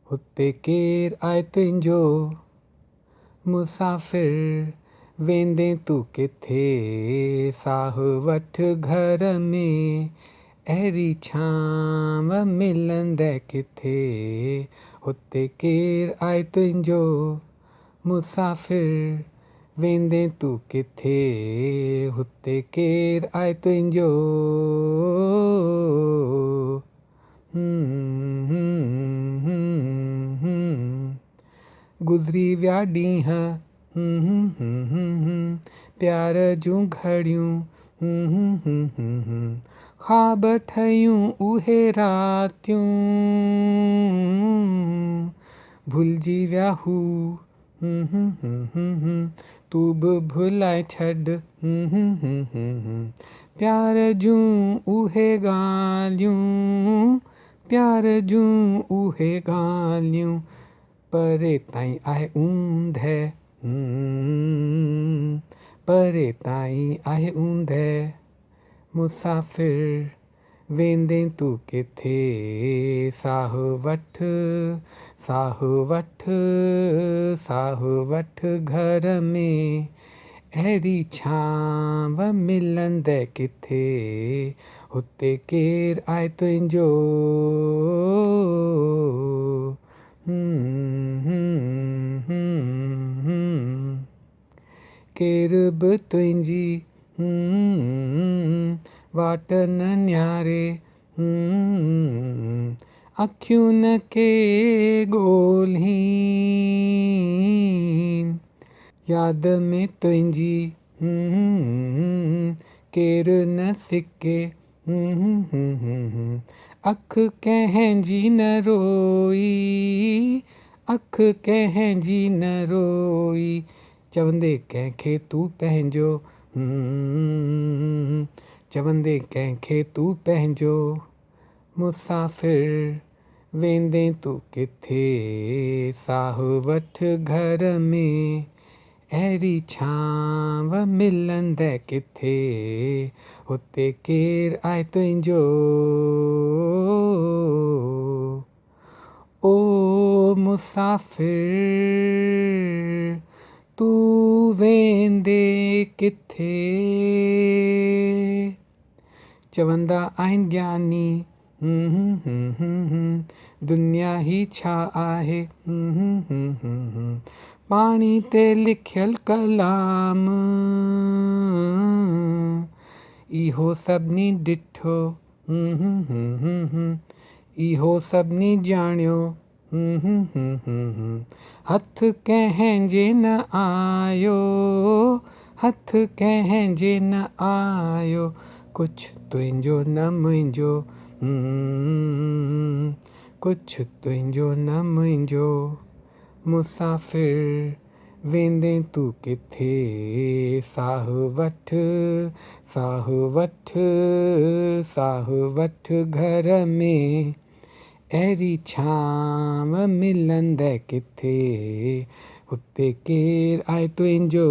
हुते केर आहे तुंहिंजो मुसाफ़िर, वेंदे तूं किथे साह वठ घर में, अहिड़ी छांव मिलंदे किथे। हुते केर आहे तुंहिंजो मुसाफ़िर, वेंदे तूं किथे, हुते केर आहे तुंहिंजो। गुज़री विया ॾींहं प्यार जूं घड़ियूं, ख़्वाब ठहियूं उहे रातियूं, भुलिजी विया हू तूं बि भुलाए छॾ प्यार जूं उहे ॻाल्हियूं, प्यार जूं उहे ॻाल्हियूं, परे ताईं आहे ऊंदहि, परे ताईं आहे ऊंदहि। मुसाफ़िर, वेंदे तूं किथे साह वठ, साह वठ, साह वठ घर में, अहिड़ी छांव मिलंदे किथे। हुते केर आहे तुंहिंजो। केर बि तुंहिंजी वाट न निहारे, अखियुनि खे ॻोल्हीनि, यादि में तुंहिंजी केर न सिके, अखि कंहिंजी न रोई, अखि कंहिंजी न रोई, चवंदे कंहिंखे तूं पंहिंजो, चवंदे कंहिंखे तूं पंहिंजो। मुसाफ़िर, वेंदे तूं किथे साह वठ घर में, अहिड़ी छांव मिलंदे किथे। हुते केर आहे तुंहिंजो। ओ मुसाफ़िर, तूं वेंदे किथे। चवंदा आहिनि ज्ञानी दुनिया ही छा आहे, पाणी ते लिखियल कलाम, इहो सभिनी ॾिठो, इहो सभिनी ॼाणियो, हथ कंहिंजे न आयो, हथ कंहिंजे न आयो, कुझु तुंहिंजो न मुंहिंजो, कुझु तुंहिंजो न मुंहिंजो। मुसाफ़िर, वेंदे तूं किथे साह वठ, साह वठ, साह वठ घर में, अहिड़ी छांव मिलंदे किथे। हुते केर आहे तुंहिंजो।